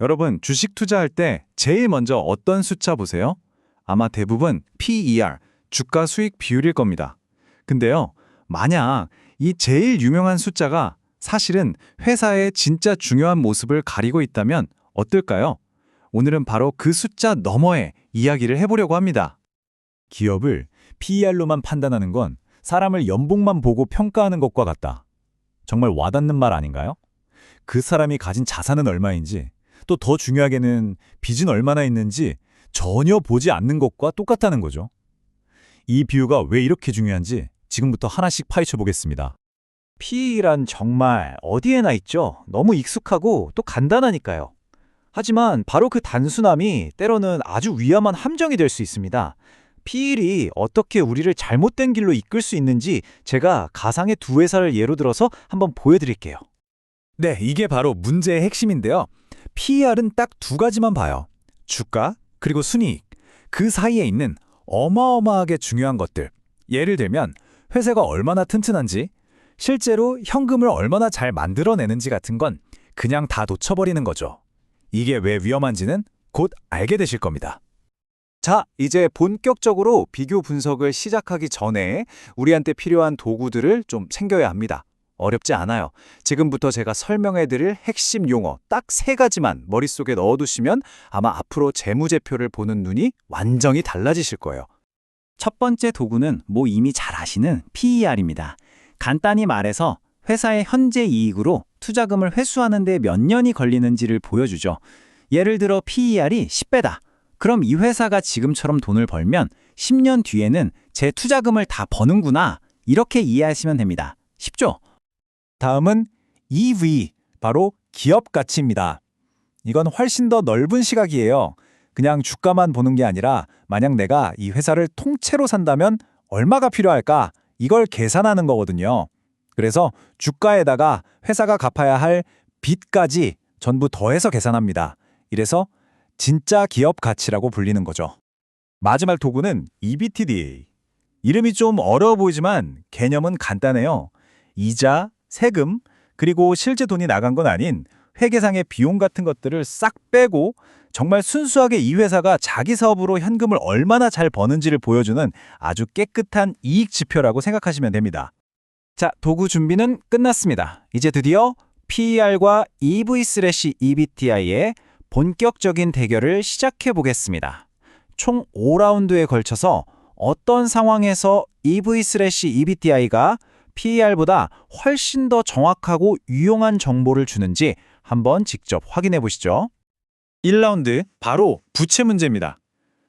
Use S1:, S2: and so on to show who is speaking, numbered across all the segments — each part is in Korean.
S1: 여러분, 주식 투자할 때 제일 먼저 어떤 숫자 보세요? 아마 대부분 PER, 주가 수익 비율일 겁니다. 근데요, 만약 이 제일 유명한 숫자가 사실은 회사의 진짜 중요한 모습을 가리고 있다면 어떨까요? 오늘은 바로 그 숫자 너머에 이야기를 해보려고 합니다.
S2: 기업을 PER로만 판단하는 건 사람을 연봉만 보고 평가하는 것과 같다. 정말 와닿는 말 아닌가요? 그 사람이 가진 자산은 얼마인지, 또 더 중요하게는 빚은 얼마나 있는지 전혀 보지 않는 것과 똑같다는 거죠. 이 비유가 왜 이렇게 중요한지 지금부터 하나씩 파헤쳐 보겠습니다.
S3: PE란 정말 어디에나 있죠. 너무 익숙하고 또 간단하니까요. 하지만 바로 그 단순함이 때로는 아주 위험한 함정이 될 수 있습니다. PE이 어떻게 우리를 잘못된 길로 이끌 수 있는지 제가 가상의 두 회사를 예로 들어서 한번 보여드릴게요.
S2: 네, 이게 바로 문제의 핵심인데요. PER은 딱 두 가지만 봐요. 주가, 그리고 순이익. 그 사이에 있는 어마어마하게 중요한 것들. 예를 들면 회사가 얼마나 튼튼한지, 실제로 현금을 얼마나 잘 만들어내는지 같은 건 그냥 다 놓쳐버리는 거죠. 이게 왜 위험한지는 곧 알게 되실 겁니다.
S3: 자, 이제 본격적으로 비교 분석을 시작하기 전에 우리한테 필요한 도구들을 좀 챙겨야 합니다. 어렵지 않아요. 지금부터 제가 설명해드릴 핵심 용어 딱 세 가지만 머릿속에 넣어두시면 아마 앞으로 재무제표를 보는 눈이 완전히 달라지실 거예요.
S4: 첫 번째 도구는 이미 잘 아시는 PER입니다. 간단히 말해서 회사의 현재 이익으로 투자금을 회수하는 데 몇 년이 걸리는지를 보여주죠. 예를 들어 PER이 10배다. 그럼 이 회사가 지금처럼 돈을 벌면 10년 뒤에는 제 투자금을 다 버는구나. 이렇게 이해하시면 됩니다. 쉽죠?
S2: 다음은 EV, 바로 기업 가치입니다. 이건 훨씬 더 넓은 시각이에요. 그냥 주가만 보는 게 아니라 만약 내가 이 회사를 통째로 산다면 얼마가 필요할까? 이걸 계산하는 거거든요. 그래서 주가에다가 회사가 갚아야 할 빚까지 전부 더해서 계산합니다. 이래서 진짜 기업 가치라고 불리는 거죠. 마지막 도구는 EBITDA. 이름이 좀 어려워 보이지만 개념은 간단해요. 이자, 세금, 그리고 실제 돈이 나간 건 아닌 회계상의 비용 같은 것들을 싹 빼고 정말 순수하게 이 회사가 자기 사업으로 현금을 얼마나 잘 버는지를 보여주는 아주 깨끗한 이익 지표라고 생각하시면 됩니다.
S3: 자, 도구 준비는 끝났습니다. 이제 드디어 PER과 EV/EBITI의 본격적인 대결을 시작해 보겠습니다. 총 5라운드에 걸쳐서 어떤 상황에서 EV/EBITI가 PER보다 훨씬 더 정확하고 유용한 정보를 주는지 한번 직접 확인해 보시죠.
S1: 1라운드, 바로 부채 문제입니다.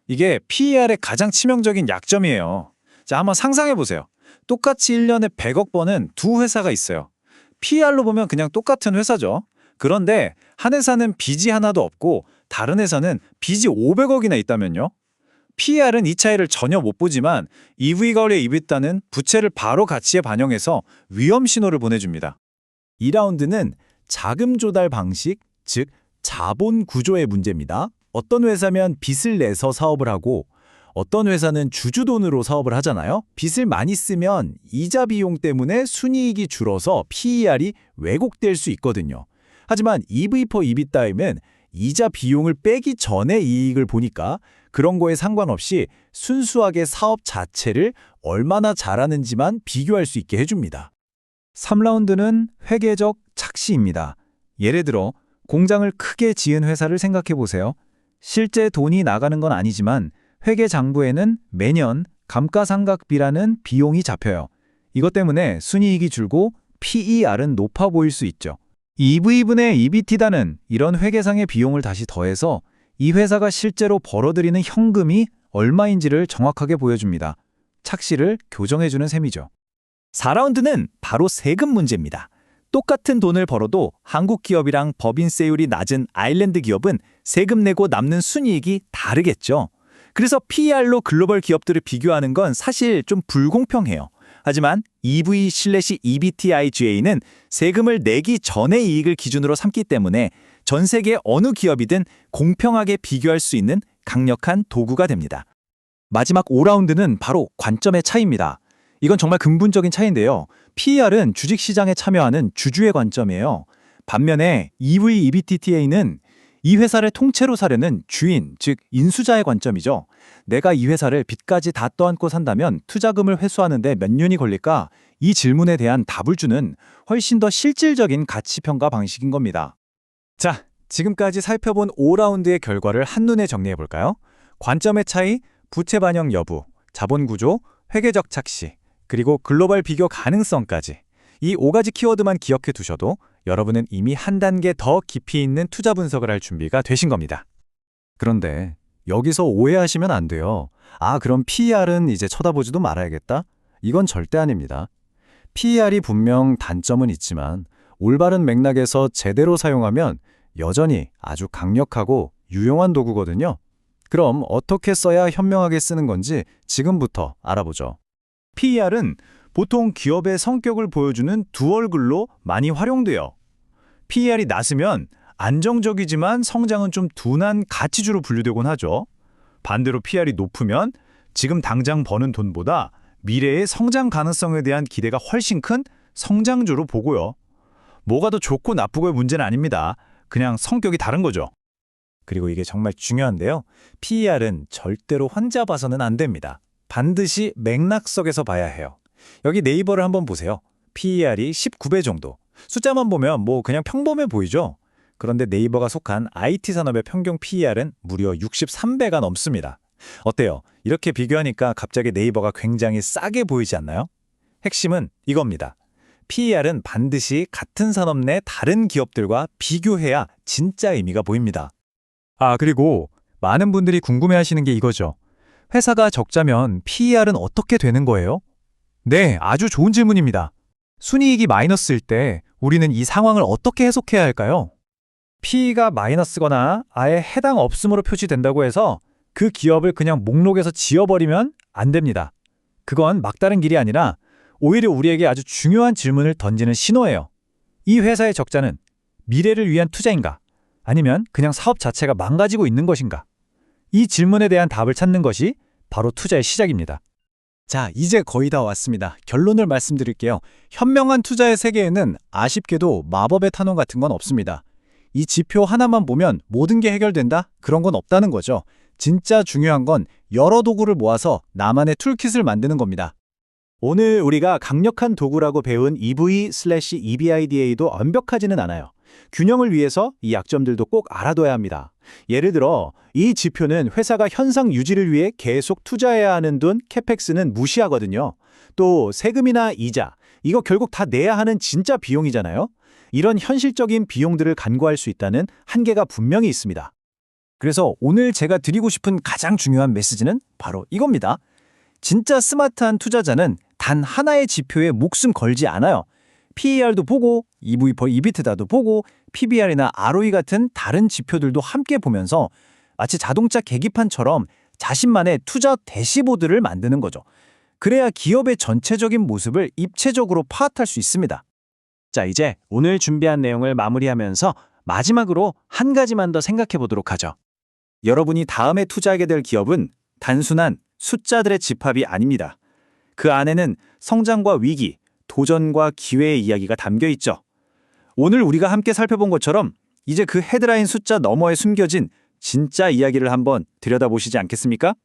S1: 이게 PER의 가장 치명적인 약점이에요. 자, 한번 상상해 보세요. 똑같이 1년에 100억 버는 두 회사가 있어요. PER로 보면 그냥 똑같은 회사죠. 그런데 한 회사는 빚이 하나도 없고 다른 회사는 빚이 500억이나 있다면요? PER은 이 차이를 전혀 못 보지만 EV거래 EBITDA는 부채를 바로 가치에 반영해서 위험 신호를 보내줍니다.
S2: 2라운드는 자금 조달 방식, 즉 자본 구조의 문제입니다. 어떤 회사면 빚을 내서 사업을 하고 어떤 회사는 주주돈으로 사업을 하잖아요. 빚을 많이 쓰면 이자 비용 때문에 순이익이 줄어서 PER이 왜곡될 수 있거든요. 하지만 EV/EBITDA이면 이자 비용을 빼기 전에 이익을 보니까 그런 거에 상관없이 순수하게 사업 자체를 얼마나 잘하는지만 비교할 수 있게 해줍니다.
S3: 3라운드는 회계적 착시입니다. 예를 들어 공장을 크게 지은 회사를 생각해 보세요. 실제 돈이 나가는 건 아니지만 회계 장부에는 매년 감가상각비라는 비용이 잡혀요. 이것 때문에 순이익이 줄고 PER은 높아 보일 수 있죠. EV분의 EBITDA는 이런 회계상의 비용을 다시 더해서 이 회사가 실제로 벌어들이는 현금이 얼마인지를 정확하게 보여줍니다. 착시를 교정해주는 셈이죠.
S2: 4라운드는 바로 세금 문제입니다. 똑같은 돈을 벌어도 한국 기업이랑 법인세율이 낮은 아일랜드 기업은 세금 내고 남는 순이익이 다르겠죠. 그래서 PER로 글로벌 기업들을 비교하는 건 사실 좀 불공평해요. 하지만 EV/EBITIGA는 세금을 내기 전의 이익을 기준으로 삼기 때문에 전 세계 어느 기업이든 공평하게 비교할 수 있는 강력한 도구가 됩니다.
S3: 마지막 5라운드는 바로 관점의 차이입니다. 이건 정말 근본적인 차이인데요. PER은 주식시장에 참여하는 주주의 관점이에요. 반면에 EV/EBITDA는
S2: 이 회사를 통째로 사려는 주인, 즉 인수자의 관점이죠. 내가 이 회사를 빚까지 다 떠안고 산다면 투자금을 회수하는데 몇 년이 걸릴까? 이 질문에 대한 답을 주는 훨씬 더 실질적인 가치평가 방식인 겁니다. 자, 지금까지 살펴본 5라운드의 결과를 한눈에 정리해 볼까요? 관점의 차이, 부채 반영 여부, 자본 구조, 회계적 착시, 그리고 글로벌 비교 가능성까지. 이 5가지 키워드만 기억해 두셔도 여러분은 이미 한 단계 더 깊이 있는 투자 분석을 할 준비가 되신 겁니다. 그런데 여기서 오해하시면 안 돼요. 아, 그럼 PER은 이제 쳐다보지도 말아야겠다? 이건 절대 아닙니다. PER이 분명 단점은 있지만 올바른 맥락에서 제대로 사용하면 여전히 아주 강력하고 유용한 도구거든요. 그럼 어떻게 써야 현명하게 쓰는 건지 지금부터 알아보죠. PER은 보통 기업의 성격을 보여주는 두 얼굴로 많이 활용돼요. PER이 낮으면 안정적이지만 성장은 좀 둔한 가치주로 분류되곤 하죠. 반대로 PER이 높으면 지금 당장 버는 돈보다 미래의 성장 가능성에 대한 기대가 훨씬 큰 성장주로 보고요. 뭐가 더 좋고 나쁘고의 문제는 아닙니다. 그냥 성격이 다른 거죠. 그리고 이게 정말 중요한데요. PER은 절대로 혼자 봐서는 안 됩니다. 반드시 맥락 속에서 봐야 해요. 여기 네이버를 한번 보세요. PER이 19배 정도. 숫자만 보면 뭐 그냥 평범해 보이죠? 그런데 네이버가 속한 IT 산업의 평균 PER은 무려 63배가 넘습니다. 어때요? 이렇게 비교하니까 갑자기 네이버가 굉장히 싸게 보이지 않나요? 핵심은 이겁니다. PER은 반드시 같은 산업 내 다른 기업들과 비교해야 진짜 의미가 보입니다. 아, 그리고 많은 분들이 궁금해하시는 게 이거죠. 회사가 적자면 PER은 어떻게 되는 거예요? 네, 아주 좋은 질문입니다. 순이익이 마이너스일 때 우리는 이 상황을 어떻게 해석해야 할까요? P가 마이너스거나 아예 해당 없음으로 표시된다고 해서 그 기업을 그냥 목록에서 지워버리면 안 됩니다. 그건 막다른 길이 아니라 오히려 우리에게 아주 중요한 질문을 던지는 신호예요. 이 회사의 적자는 미래를 위한 투자인가? 아니면 그냥 사업 자체가 망가지고 있는 것인가? 이 질문에 대한 답을 찾는 것이 바로 투자의 시작입니다. 자, 이제 거의 다 왔습니다. 결론을 말씀드릴게요. 현명한 투자의 세계에는 아쉽게도 마법의 탄원 같은 건 없습니다. 이 지표 하나만 보면 모든 게 해결된다? 그런 건 없다는 거죠. 진짜 중요한 건 여러 도구를 모아서 나만의 툴킷을 만드는 겁니다. 오늘 우리가 강력한 도구라고 배운 EV/EBIDA도 완벽하지는 않아요. 균형을 위해서 이 약점들도 꼭 알아둬야 합니다. 예를 들어 이 지표는 회사가 현상 유지를 위해 계속 투자해야 하는 돈 캐펙스는 무시하거든요. 또 세금이나 이자, 이거 결국 다 내야 하는 진짜 비용이잖아요. 이런 현실적인 비용들을 간과할 수 있다는 한계가 분명히 있습니다. 그래서 오늘 제가 드리고 싶은 가장 중요한 메시지는 바로 이겁니다. 진짜 스마트한 투자자는 단 하나의 지표에 목숨 걸지 않아요. PER도 보고, EV/EBITDA도 보고, PBR이나 ROE 같은 다른 지표들도 함께 보면서 마치 자동차 계기판처럼 자신만의 투자 대시보드를 만드는 거죠. 그래야 기업의 전체적인 모습을 입체적으로 파악할 수 있습니다. 자, 이제 오늘 준비한 내용을 마무리하면서 마지막으로 한 가지만 더 생각해 보도록 하죠. 여러분이 다음에 투자하게 될 기업은 단순한 숫자들의 집합이 아닙니다. 그 안에는 성장과 위기, 도전과 기회의 이야기가 담겨 있죠. 오늘 우리가 함께 살펴본 것처럼 이제 그 헤드라인 숫자 너머에 숨겨진 진짜 이야기를 한번 들여다보시지 않겠습니까?